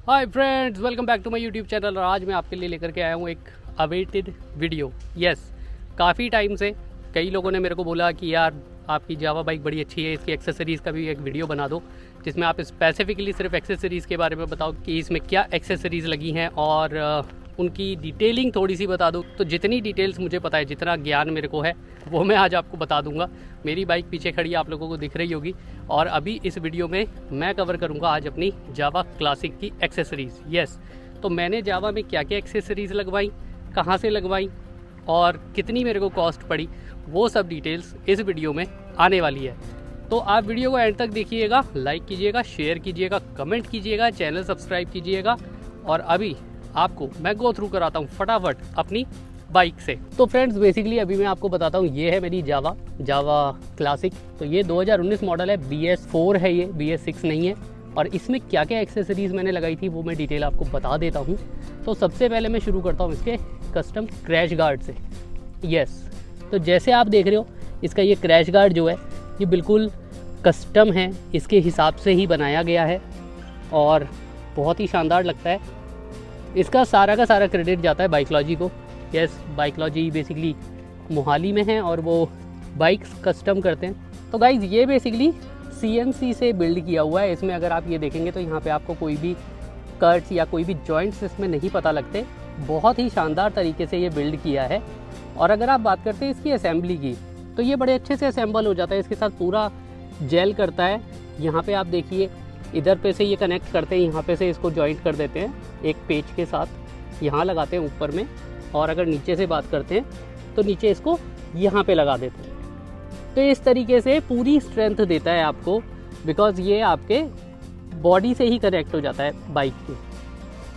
Hi friends, welcome back to my YouTube channel. और आज मैं आपके लिए लेकर के आया हूँ एक अवेटेड वीडियो। यस, काफ़ी टाइम से कई लोगों ने मेरे को बोला कि यार आपकी जावा बाइक बड़ी अच्छी है, इसकी एक्सेसरीज़ का भी एक वीडियो बना दो जिसमें आप स्पेसिफिकली सिर्फ एक्सेसरीज़ के बारे में बताओ कि इसमें क्या एक्सेसरीज़ लगी हैं और उनकी डिटेलिंग थोड़ी सी बता दो। तो जितनी डिटेल्स मुझे पता है, जितना ज्ञान मेरे को है, वो मैं आज आपको बता दूंगा। मेरी बाइक पीछे खड़ी आप लोगों को दिख रही होगी और अभी इस वीडियो में मैं कवर करूंगा आज अपनी जावा क्लासिक की एक्सेसरीज़। यस, तो मैंने जावा में क्या क्या एक्सेसरीज़ लगवाई, कहाँ से लगवाई और कितनी मेरे को कॉस्ट पड़ी, वो सब डिटेल्स इस वीडियो में आने वाली है। तो आप वीडियो को एंड तक देखिएगा, लाइक कीजिएगा, शेयर कीजिएगा, कमेंट कीजिएगा, चैनल सब्सक्राइब कीजिएगा। और अभी आपको मैं गो थ्रू कराता हूँ फटाफट अपनी बाइक से। तो फ्रेंड्स, बेसिकली अभी मैं आपको बताता हूँ, ये है मेरी जावा क्लासिक। तो ये 2019 मॉडल है, BS4 है, ये BS6 नहीं है। और इसमें क्या क्या एक्सेसरीज़ मैंने लगाई थी वो मैं डिटेल आपको बता देता हूँ। तो सबसे पहले मैं शुरू करता हूँ इसके कस्टम क्रैश गार्ड से। यस, तो जैसे आप देख रहे हो, इसका ये क्रैश गार्ड जो है ये बिल्कुल कस्टम है, इसके हिसाब से ही बनाया गया है और बहुत ही शानदार लगता है। इसका सारा का सारा क्रेडिट जाता है बाइकलॉजी को। यस, बाइकलॉजी बेसिकली मोहाली में है और वो बाइक्स कस्टम करते हैं। तो गाइज़, ये बेसिकली CNC से बिल्ड किया हुआ है। इसमें अगर आप ये देखेंगे तो यहाँ पे आपको कोई भी कट्स या कोई भी जॉइंट्स इसमें नहीं पता लगते। बहुत ही शानदार तरीके से ये बिल्ड किया है। और अगर आप बात करते हैं इसकी असेंबली की, तो ये बड़े अच्छे से असेंबल हो जाता है, इसके साथ पूरा जेल करता है। यहाँ पे आप देखिए, इधर पे से ये कनेक्ट करते हैं, यहाँ पे से इसको जॉइंट कर देते हैं एक पेच के साथ, यहाँ लगाते हैं ऊपर में। और अगर नीचे से बात करते हैं तो नीचे इसको यहाँ पे लगा देते हैं। तो इस तरीके से पूरी स्ट्रेंथ देता है आपको, बिकॉज ये आपके बॉडी से ही कनेक्ट हो जाता है बाइक के।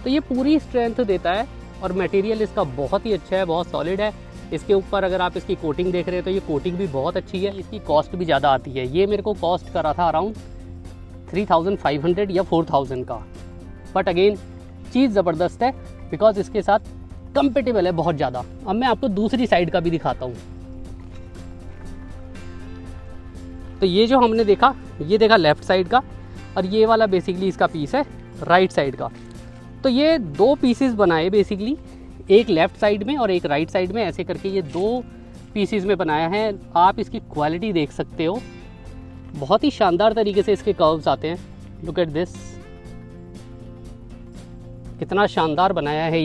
तो ये पूरी स्ट्रेंथ देता है और मटेरियल इसका बहुत ही अच्छा है, बहुत सॉलिड है। इसके ऊपर अगर आप इसकी कोटिंग देख रहे हैं तो ये कोटिंग भी बहुत अच्छी है। इसकी कॉस्ट भी ज़्यादा आती है। ये मेरे को कॉस्ट करा था अराउंड 3500 या 4000 का। बट अगेन चीज़ ज़बरदस्त है बिकॉज इसके साथ कंपेटेबल है बहुत ज़्यादा। अब मैं आपको दूसरी साइड का भी दिखाता हूँ। तो ये जो हमने देखा, ये देखा लेफ़्ट साइड का, और ये वाला बेसिकली इसका पीस है राइट साइड का। तो ये दो पीसेस बनाए बेसिकली, एक लेफ़्ट साइड में और एक राइट साइड में, ऐसे करके ये दो पीसेस में बनाया है। आप इसकी क्वालिटी देख सकते हो, बहुत ही शानदार तरीके से इसके कर्व्स आते हैं। लुक एट दिस, कितना शानदार बनाया है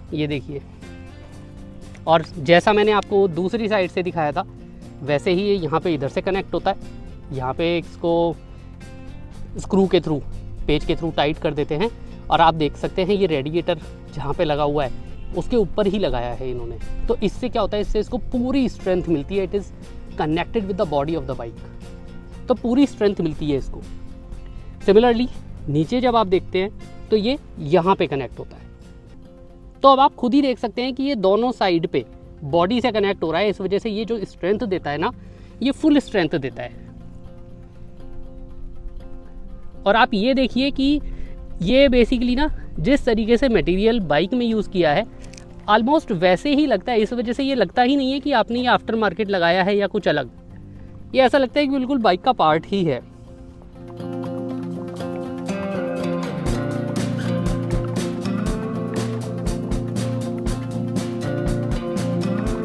ये देखिए। और जैसा मैंने आपको दूसरी साइड से दिखाया था वैसे ही ये यहाँ पे इधर से कनेक्ट होता है। यहाँ पे इसको स्क्रू के थ्रू, पेज के थ्रू टाइट कर देते हैं। और आप देख सकते हैं ये रेडिएटर जहाँ पे लगा हुआ है उसके ऊपर ही लगाया है इन्होंने। तो इससे क्या होता है, इससे इसको पूरी स्ट्रेंथ मिलती है। It is connected with the body of the bike, तो पूरी स्ट्रेंथ मिलती है इसको। सिमिलरली नीचे जब आप देखते हैं तो ये यहाँ पे कनेक्ट होता है। तो अब आप खुद ही देख सकते हैं कि ये दोनों साइड पे बॉडी से कनेक्ट हो रहा है। इस वजह से ये जो स्ट्रेंथ देता है ना, ये फुल स्ट्रेंथ देता है। और आप ये देखिए कि ये बेसिकली ना जिस तरीके से मटेरियल बाइक में यूज़ किया है ऑलमोस्ट वैसे ही लगता है। इस वजह से ये लगता ही नहीं है कि आपने ये आफ्टर मार्केट लगाया है या कुछ अलग। ये ऐसा लगता है कि बिल्कुल बाइक का पार्ट ही है।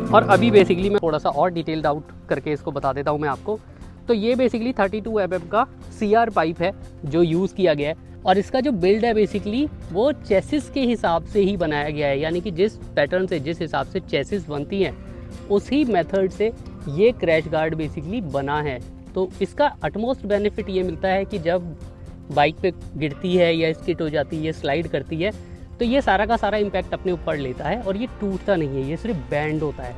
और अभी बेसिकली मैं थोड़ा सा और डिटेल्ड आउट करके इसको बता देता हूँ मैं आपको। तो ये बेसिकली 32 mm का CR पाइप है जो यूज़ किया गया है। और इसका जो बिल्ड है बेसिकली वो चेसिस के हिसाब से ही बनाया गया है, यानी कि जिस पैटर्न से, जिस हिसाब से चेसिस बनती हैं उसी मेथड से ये क्रैश गार्ड बेसिकली बना है। तो इसका अटमोस्ट बेनिफिट ये मिलता है कि जब बाइक पे गिरती है या स्किड हो जाती है, स्लाइड करती है, तो ये सारा का सारा इम्पैक्ट अपने ऊपर लेता है और ये टूटता नहीं है, ये सिर्फ बैंड होता है,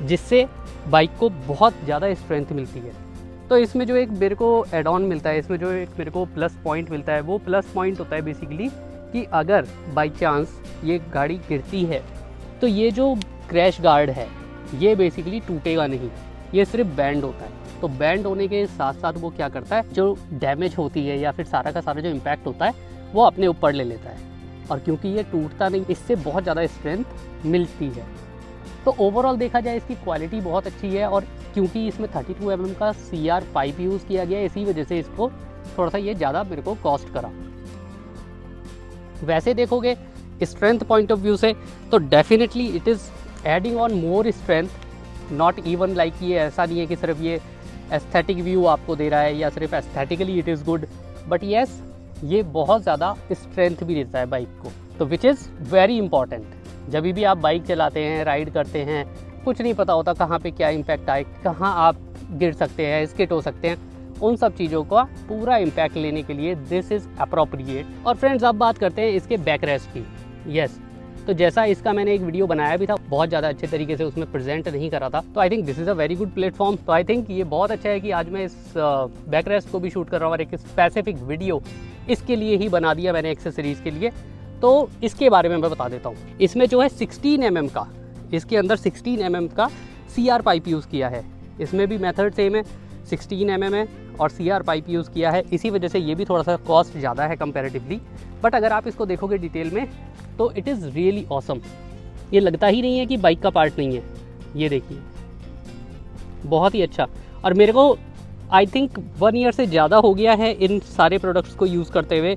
जिससे बाइक को बहुत ज़्यादा स्ट्रेंथ मिलती है। तो इसमें जो एक मेरे को एड ऑन मिलता है, इसमें जो एक मेरे को प्लस पॉइंट मिलता है, वो प्लस पॉइंट होता है बेसिकली कि अगर बाई चांस ये गाड़ी गिरती है तो ये जो क्रैश गार्ड है ये बेसिकली टूटेगा नहीं, ये सिर्फ बैंड होता है। तो बैंड होने के साथ साथ वो क्या करता है, जो डैमेज होती है या फिर सारा का सारा जो इम्पैक्ट होता है वो अपने ऊपर ले लेता है। और क्योंकि ये टूटता नहीं, इससे बहुत ज़्यादा स्ट्रेंथ मिलती है। तो ओवरऑल देखा जाए इसकी क्वालिटी बहुत अच्छी है। और क्योंकि इसमें 32 mm का CR पाइप यूज़ किया गया है, इसी वजह से इसको थोड़ा सा ये ज़्यादा मेरे को कॉस्ट करा। वैसे देखोगे स्ट्रेंथ पॉइंट ऑफ व्यू से तो definitely it is adding on more strength, not even like ये ऐसा नहीं है कि सिर्फ ये एस्थेटिक व्यू आपको दे रहा है या सिर्फ aesthetically it is good, but yes ये बहुत ज़्यादा स्ट्रेंथ भी देता है बाइक को, तो विच इज़ वेरी इंपॉर्टेंट। जब भी आप बाइक चलाते हैं, राइड करते हैं, कुछ नहीं पता होता कहाँ पे क्या इम्पैक्ट आए, कहाँ आप गिर सकते हैं, स्किट हो सकते हैं, उन सब चीज़ों का पूरा इम्पैक्ट लेने के लिए दिस इज़ अप्रोप्रिएट। और फ्रेंड्स अब बात करते हैं इसके बैक रेस्ट की। यस, तो जैसा इसका मैंने एक वीडियो बनाया भी था, बहुत ज़्यादा अच्छे तरीके से उसमें प्रेजेंट नहीं करा था, तो I think this is a very good platform. तो आई थिंक ये बहुत अच्छा है कि आज मैं इस बैक रेस्ट को भी शूट कर रहा हूँ और एक स्पेसिफिक वीडियो इसके लिए ही बना दिया मैंने एक्सेसरीज़ के लिए। तो इसके बारे में मैं बता देता हूँ। इसमें जो है 16 mm का, इसके अंदर 16 mm का CR पाइप यूज़ किया है। इसमें भी मेथड सेम है, 16 mm है और CR पाइप यूज़ किया है। इसी वजह से ये भी थोड़ा सा कॉस्ट ज़्यादा है कंपैरेटिवली, बट अगर आप इसको देखोगे डिटेल में तो इट इज़ रियली ऑसम। ये लगता ही नहीं है कि बाइक का पार्ट नहीं है। ये देखिए बहुत ही अच्छा। और मेरे को आई थिंक 1 ईयर से ज़्यादा हो गया है इन सारे प्रोडक्ट्स को यूज़ करते हुए,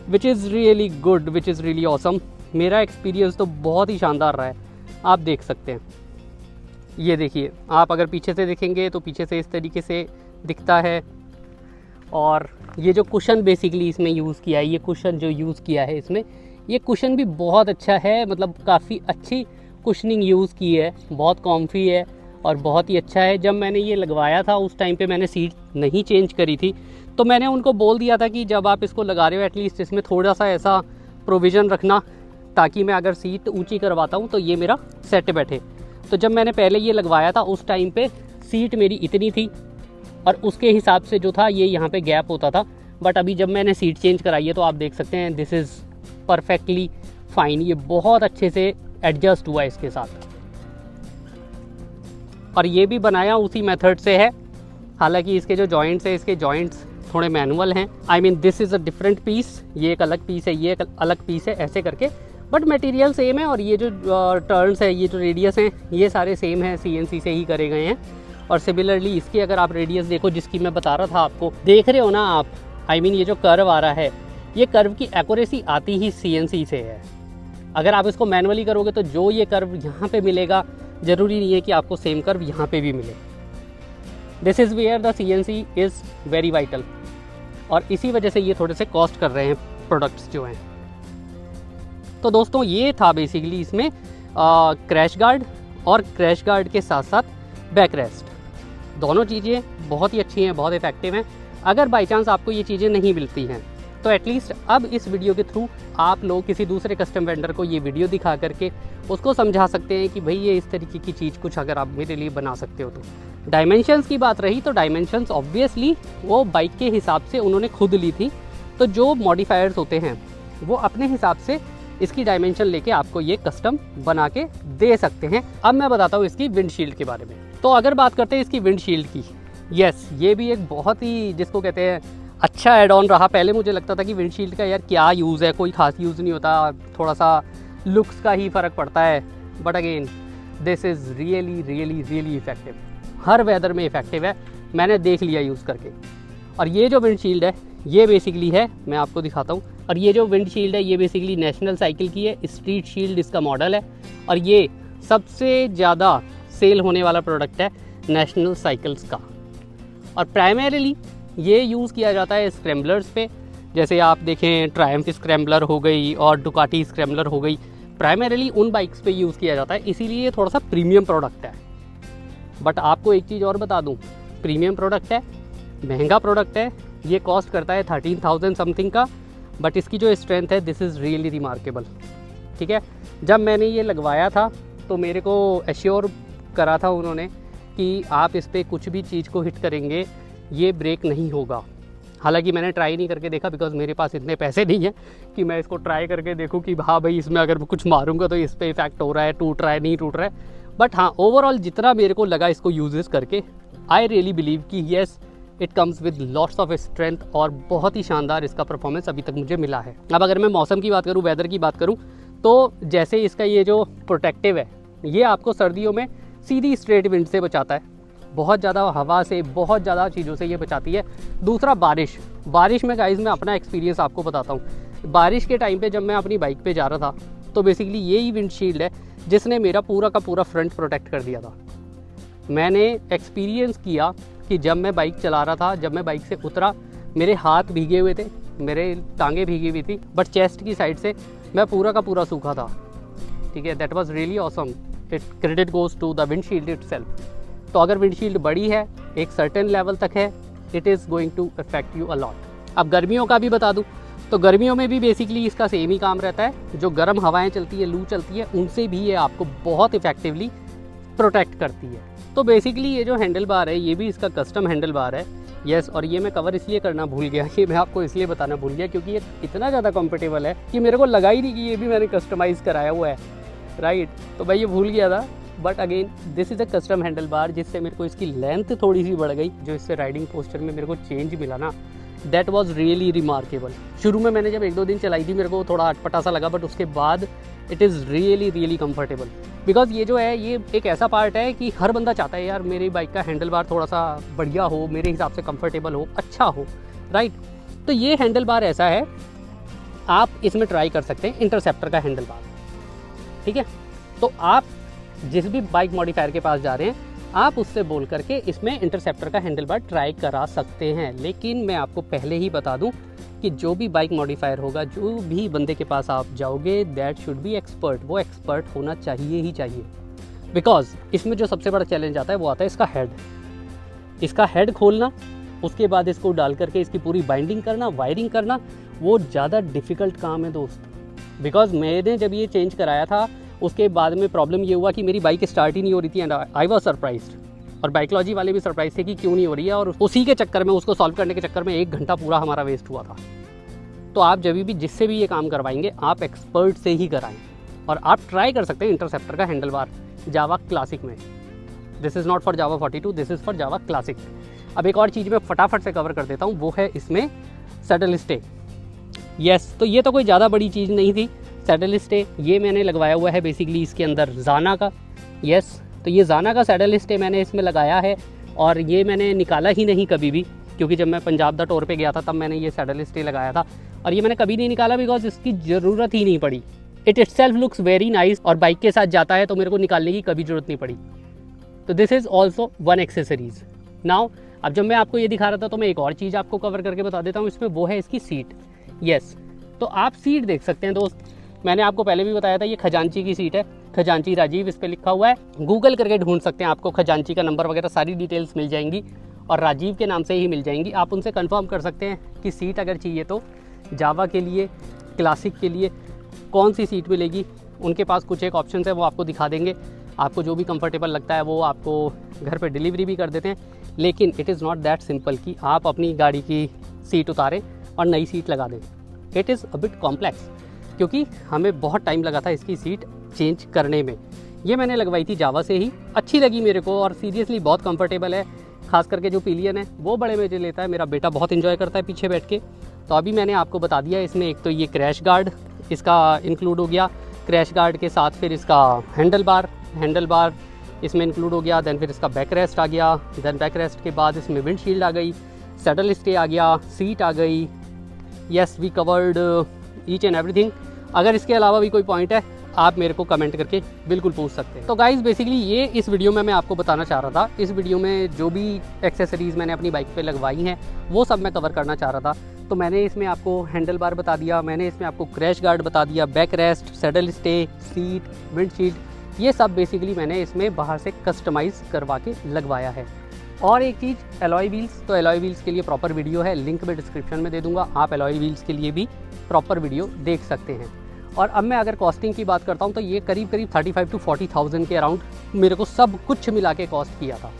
which is really good, which is really awesome. मेरा एक्सपीरियंस तो बहुत ही शानदार रहा है, आप देख सकते हैं। ये देखिए, आप अगर पीछे से देखेंगे तो पीछे से इस तरीके से दिखता है। और ये जो कुशन बेसिकली इसमें यूज़ किया है, ये कुशन जो यूज़ किया है इसमें, ये कुशन भी बहुत अच्छा है, मतलब काफ़ी अच्छी कुशनिंग यूज़ की है, बहुत कॉम्फी है और बहुत ही अच्छा है। जब मैंने ये लगवाया था उस टाइम पे मैंने सीट नहीं चेंज करी थी, तो मैंने उनको बोल दिया था कि जब आप इसको लगा रहे हो एटलीस्ट इसमें थोड़ा सा ऐसा प्रोविज़न रखना, ताकि मैं अगर सीट ऊंची करवाता हूँ तो ये मेरा सेट बैठे। तो जब मैंने पहले ये लगवाया था उस टाइम पे सीट मेरी इतनी थी और उसके हिसाब से जो था ये यहाँ पे गैप होता था, बट अभी जब मैंने सीट चेंज कराई है तो आप देख सकते हैं दिस इज़ परफेक्टली फाइन। ये बहुत अच्छे से एडजस्ट हुआ है इसके साथ, और ये भी बनाया उसी मेथड से है। हालांकि इसके जो जॉइंट्स है, इसके जॉइंट्स थोड़े मैनुअल हैं। I mean this is a different piece, ये एक अलग पीस है, ये एक अलग पीस है, ऐसे करके, बट मटेरियल सेम है। और ये जो टर्न्स है, ये जो रेडियस हैं, ये सारे सेम है, CNC से ही करे गए हैं। और सिमिलरली इसकी अगर आप रेडियस देखो, जिसकी मैं बता रहा था आपको, देख रहे हो ना आप, आई मीन ये जो कर्व आ रहा है, ये कर्व की एक्यूरेसी आती ही CNC से है। अगर आप इसको मैनुअली करोगे तो जो ये कर्व यहाँ पे मिलेगा, ज़रूरी नहीं है कि आपको सेम कर्व यहाँ पे भी मिले। This is where the CNC is very vital, और इसी वजह से ये थोड़े से कॉस्ट कर रहे हैं प्रोडक्ट्स जो हैं। तो दोस्तों ये था बेसिकली इसमें क्रैश गार्ड, और क्रैश गार्ड के साथ साथ बैक रेस्ट। दोनों चीज़ें बहुत ही अच्छी हैं, बहुत इफेक्टिव हैं। अगर बाई चांस आपको ये चीज़ें नहीं मिलती हैं तो एटलीस्ट अब इस वीडियो के थ्रू आप लोग किसी दूसरे कस्टम वेंडर को ये वीडियो दिखा करके उसको समझा सकते हैं कि भाई ये इस तरीके की चीज़ कुछ अगर आप मेरे लिए बना सकते हो तो। डायमेंशंस की बात रही तो डायमेंशंस ऑब्वियसली वो बाइक के हिसाब से उन्होंने खुद ली थी, तो जो मॉडिफायर्स होते हैं वो अपने हिसाब से इसकी डायमेंशन लेके आपको ये कस्टम बना के दे सकते हैं। अब मैं बताता हूँ इसकी विंडशील्ड के बारे में। तो अगर बात करते हैं इसकी विंडशील्ड की, यस ये भी एक बहुत ही जिसको कहते हैं अच्छा एड ऑन रहा। पहले मुझे लगता था कि विंडशील्ड का यार क्या यूज़ है, कोई खास यूज़ नहीं होता, थोड़ा सा लुक्स का ही फ़र्क पड़ता है, but again this is really really really effective. हर वेदर में इफेक्टिव है, मैंने देख लिया यूज़ करके। और ये जो विंडशील्ड है ये बेसिकली है, मैं आपको दिखाता हूँ, और ये जो विंडशील्ड है ये बेसिकली नेशनल साइकिल की है, स्ट्रीट शील्ड इसका मॉडल है, और ये सबसे ज़्यादा सेल होने वाला प्रोडक्ट है नेशनल साइकिल्स का। और प्राइमरीली ये यूज़ किया जाता है स्क्रैम्बलर्स पे, जैसे आप देखें ट्रायम्फ स्क्रैम्बलर हो गई और डुकाटी स्क्रैम्बलर हो गई, प्राइमरीली उन बाइक्स पे यूज़ किया जाता है, इसीलिए ये थोड़ा सा प्रीमियम प्रोडक्ट है। बट आपको एक चीज़ और बता दूं, प्रीमियम प्रोडक्ट है, महंगा प्रोडक्ट है, ये कॉस्ट करता है 13,000 समथिंग का, बट इसकी जो स्ट्रेंथ है दिस इज़ रियली रिमार्केबल। ठीक है, जब मैंने ये लगवाया था तो मेरे को एश्योर करा था उन्होंने कि आप इस पर कुछ भी चीज़ को हिट करेंगे ये ब्रेक नहीं होगा। हालांकि मैंने ट्राई नहीं करके देखा, बिकॉज मेरे पास इतने पैसे नहीं है कि मैं इसको ट्राई करके देखूं कि हाँ भाई इसमें अगर कुछ मारूंगा तो इस पर इफेक्ट हो रहा है, टूट रहा है, नहीं टूट रहा है। बट हाँ, ओवरऑल जितना मेरे को लगा इसको यूजेस करके, आई रियली बिलीव कि yes it comes with lots of strength, और बहुत ही शानदार इसका परफॉर्मेंस अभी तक मुझे मिला है। अब अगर मैं मौसम की बात करूँ, वेदर की बात करूँ, तो जैसे इसका ये जो प्रोटेक्टिव है ये आपको सर्दियों में सीधी स्ट्रेट विंड से बचाता है, बहुत ज़्यादा हवा से, बहुत ज़्यादा चीज़ों से ये बचाती है। दूसरा बारिश, बारिश में गाइस मैं अपना एक्सपीरियंस आपको बताता हूँ। बारिश के टाइम पे जब मैं अपनी बाइक पे जा रहा था तो बेसिकली यही विंडशील्ड है जिसने मेरा पूरा का पूरा फ्रंट प्रोटेक्ट कर दिया था। मैंने एक्सपीरियंस किया कि जब मैं बाइक चला रहा था, जब मैं बाइक से उतरा, मेरे हाथ भीगे हुए थे, मेरे टांगें भीगी हुई थी, बट चेस्ट की साइड से मैं पूरा का पूरा सूखा था। ठीक है, that was really awesome. It credit goes to the windshield itself. तो अगर विंडशील्ड बड़ी है, एक सर्टेन लेवल तक है, it is going to affect you a lot. अब गर्मियों का भी बता दूं तो गर्मियों में भी बेसिकली इसका सेम ही काम रहता है। जो गर्म हवाएं चलती है, लू चलती है, उनसे भी ये आपको बहुत इफेक्टिवली प्रोटेक्ट करती है। तो बेसिकली ये जो हैंडल बार है ये भी इसका कस्टम हैंडल बार है। यस, और ये मैं कवर इसलिए करना भूल गया, ये मैं आपको इसलिए बताना भूल गया क्योंकि ये इतना ज़्यादा कंफर्टेबल है कि मेरे को लगा ही नहीं कि ये भी मैंने कस्टमाइज़ कराया हुआ है, राइट। तो मैं ये भूल गया था, but again this is a custom handle bar, जिससे मेरे को इसकी लेंथ थोड़ी सी बढ़ गई। जो इससे राइडिंग पोस्चर में मेरे को चेंज मिला ना, दैट वॉज रियली रिमार्केबल। शुरू में मैंने जब 1-2 दिन चलाई थी मेरे को थोड़ा अटपटा सा लगा, बट उसके बाद it is really comfortable. Because ये जो है ये एक ऐसा पार्ट है कि हर बंदा चाहता है यार मेरी बाइक का हैंडल बार थोड़ा सा बढ़िया हो, मेरे हिसाब से कंफर्टेबल हो, अच्छा हो, राइट। तो ये हैंडल बार ऐसा है, आप इसमें ट्राई कर सकते हैं इंटरसेप्टर का हैंडल बार। ठीक है, तो आप जिस भी बाइक मॉडिफायर के पास जा रहे हैं आप उससे बोल करके इसमें इंटरसेप्टर का हैंडल बार ट्राई करा सकते हैं। लेकिन मैं आपको पहले ही बता दूं कि जो भी बाइक मॉडिफायर होगा, जो भी बंदे के पास आप जाओगे, दैट शुड बी एक्सपर्ट। वो एक्सपर्ट होना चाहिए ही चाहिए। बिकॉज इसमें जो सबसे बड़ा चैलेंज आता है वो आता है इसका हेड। इसका हेड खोलना, उसके बाद इसको डाल करके इसकी पूरी बाइंडिंग करना, वायरिंग करना, वो ज़्यादा डिफ़िकल्ट काम है दोस्त। बिकॉज मैंने जब ये चेंज कराया था उसके बाद में प्रॉब्लम ये हुआ कि मेरी बाइक स्टार्ट ही नहीं हो रही थी एंड आई वाज सरप्राइज्ड। और बाइकोलॉजी वाले भी सरप्राइज थे कि क्यों नहीं हो रही है, और उसी के चक्कर में, उसको सॉल्व करने के चक्कर में 1 घंटा पूरा हमारा वेस्ट हुआ था। तो आप जब भी जिससे भी ये काम करवाएंगे आप एक्सपर्ट से ही कराएं। और आप ट्राई कर सकते हैं इंटरसेप्टर का हैंडल बार जावा क्लासिक में। This is not for Java 42, this is for Java classic. अब एक और चीज़ मैं फटाफट से कवर कर देता हूँ, वो है इसमें सैडल स्टे। यस, तो ये तो कोई ज़्यादा बड़ी चीज़ नहीं थी। सैडल स्टे ये मैंने लगवाया हुआ है बेसिकली इसके अंदर ज़ाना का। यस, तो ये ज़ाना का सैडल स्टे मैंने इसमें लगाया है, और ये मैंने निकाला ही नहीं कभी भी, क्योंकि जब मैं पंजाब दा टूर पे गया था तब मैंने ये सैडल स्टे लगाया था, और ये मैंने कभी नहीं निकाला बिकॉज इसकी ज़रूरत ही नहीं पड़ी। It self looks very nice, और बाइक के साथ जाता है तो मेरे को निकालने की कभी ज़रूरत नहीं पड़ी। तो this is also one accessories. Now अब जब मैं आपको ये दिखा रहा था तो मैं एक और चीज़ आपको कवर करके बता देता हूँ इसमें, वो है इसकी सीट। यस, तो आप सीट देख सकते हैं दोस्त। मैंने आपको पहले भी बताया था ये खजांची की सीट है, खजांची राजीव इस पर लिखा हुआ है। गूगल करके ढूंढ सकते हैं, आपको खजांची का नंबर वगैरह सारी डिटेल्स मिल जाएंगी, और राजीव के नाम से ही मिल जाएंगी। आप उनसे कंफर्म कर सकते हैं कि सीट अगर चाहिए तो जावा के लिए, क्लासिक के लिए कौन सी सीट मिलेगी। उनके पास कुछ एक ऑप्शन है, वो आपको दिखा देंगे। आपको जो भी कंफर्टेबल लगता है वो आपको घर पर डिलीवरी भी कर देते हैं। लेकिन it is not that simple कि आप अपनी गाड़ी की सीट उतारें और नई सीट लगा दें। It is a bit complex, क्योंकि हमें बहुत टाइम लगा था इसकी सीट चेंज करने में। ये मैंने लगवाई थी जावा से ही, अच्छी लगी मेरे को, और सीरियसली बहुत कंफर्टेबल है। खास करके जो पिलियन है वो बड़े मजे लेता है, मेरा बेटा बहुत इन्जॉय करता है पीछे बैठ के। तो अभी मैंने आपको बता दिया इसमें एक तो ये क्रैश गार्ड इसका इंक्लूड हो गया, क्रैश गार्ड के साथ फिर इसका हैंडल बार इसमें इंक्लूड हो गया। देन फिर इसका बैक रेस्ट आ गया, देन बैक रेस्ट के बाद इसमें विंडशील्ड आ गई, सैडल स्टे आ गया, सीट आ गई। Yes, we covered each and everything. अगर इसके अलावा भी कोई पॉइंट है आप मेरे को कमेंट करके बिल्कुल पूछ सकते हैं। तो गाइज़ बेसिकली ये इस वीडियो में मैं आपको बताना चाह रहा था। इस वीडियो में जो भी एक्सेसरीज़ मैंने अपनी बाइक पे लगवाई हैं वो सब मैं कवर करना चाह रहा था। तो मैंने इसमें आपको हैंडल बार बता दिया, मैंने इसमें आपको क्रैश गार्ड बता दिया, back rest, saddle stay, seat, windshield, ये सब बेसिकली मैंने इसमें बाहर से कस्टमाइज़ करवा के लगवाया है। और एक चीज़ एलॉय व्हील्स, तो एलॉय व्हील्स के लिए प्रॉपर वीडियो है, लिंक मैं डिस्क्रिप्शन में दे दूंगा, आप एलॉय व्हील्स के लिए भी प्रॉपर वीडियो देख सकते हैं। और अब मैं अगर कॉस्टिंग की बात करता हूँ तो ये करीब 35 to 40,000 के अराउंड मेरे को सब कुछ मिला के कॉस्ट किया था।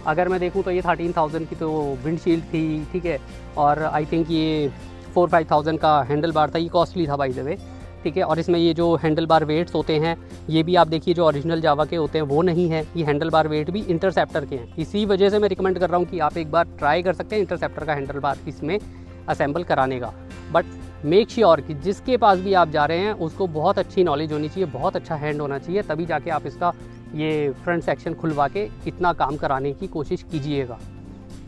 अगर मैं देखूँ तो ये 13,000 की तो विंडशील्ड थी, ठीक है, और आई थिंक ये 4-5,000 का हैंडल बार था, ये कॉस्टली था बाय द वे, ठीक है। और इसमें ये जो हैंडल बार वेट्स होते हैं ये भी आप देखिए जो ओरिजिनल जावा के होते हैं वो नहीं है, ये हैंडल बार वेट भी इंटरसेप्टर के हैं। इसी वजह से मैं रिकमेंड कर रहा हूँ कि आप एक बार ट्राई कर सकते हैं इंटरसेप्टर का हैंडल बार इसमें असेंबल कराने का। बट मेक श्योर कि जिसके पास भी आप जा रहे हैं उसको बहुत अच्छी नॉलेज होनी चाहिए, बहुत अच्छा हैंड होना चाहिए, तभी जाके आप इसका ये फ्रंट सेक्शन खुलवा के इतना काम कराने की कोशिश कीजिएगा,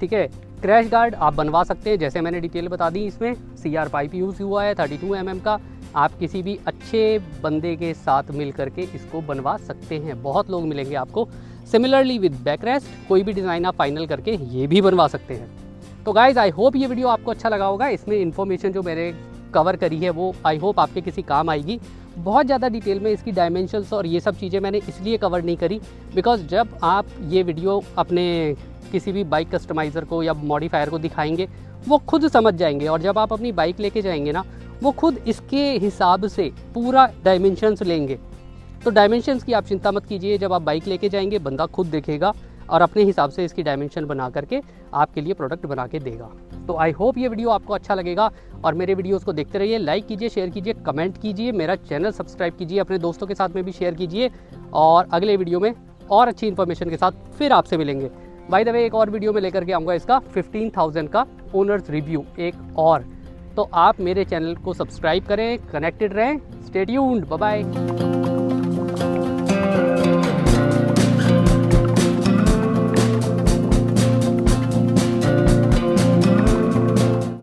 ठीक है। क्रैश गार्ड आप बनवा सकते हैं, जैसे मैंने डिटेल बता दी। इसमें CR पाइप यूज़ हुआ है 32 mm का। आप किसी भी अच्छे बंदे के साथ मिल करके इसको बनवा सकते हैं, बहुत लोग मिलेंगे आपको। सिमिलरली विद बैक रेस्ट कोई भी डिज़ाइन आप फाइनल करके ये भी बनवा सकते हैं। तो गाइज़ आई होप ये वीडियो आपको अच्छा लगा होगा। इसमें इन्फॉर्मेशन जो मैंने कवर करी है वो आई होप आपके किसी काम आएगी। बहुत ज़्यादा डिटेल में इसकी डायमेंशंस और ये सब चीज़ें मैंने इसलिए कवर नहीं करी बिकॉज़ जब आप ये वीडियो अपने किसी भी बाइक कस्टमाइज़र को या मॉडिफायर को दिखाएंगे वो खुद समझ जाएंगे, और जब आप अपनी बाइक लेके जाएंगे ना वो खुद इसके हिसाब से पूरा डायमेंशंस लेंगे। तो डायमेंशंस की आप चिंता मत कीजिए, जब आप बाइक लेके जाएंगे बंदा खुद देखेगा और अपने हिसाब से इसकी डायमेंशन बना करके आपके लिए प्रोडक्ट बना के देगा। तो आई होप ये वीडियो आपको अच्छा लगेगा और मेरे वीडियोस को देखते रहिए, लाइक कीजिए, शेयर कीजिए, कमेंट कीजिए, मेरा चैनल सब्सक्राइब कीजिए, अपने दोस्तों के साथ में भी शेयर कीजिए, और अगले वीडियो में और अच्छी इन्फॉर्मेशन के साथ फिर आपसे मिलेंगे। बाय द वे एक और वीडियो में लेकर के आऊँगा इसका 15,000 का ओनर्स रिव्यू एक और। तो आप मेरे चैनल को सब्सक्राइब करें, कनेक्टेड रहें, स्टे ट्यून्ड, बाय बाय।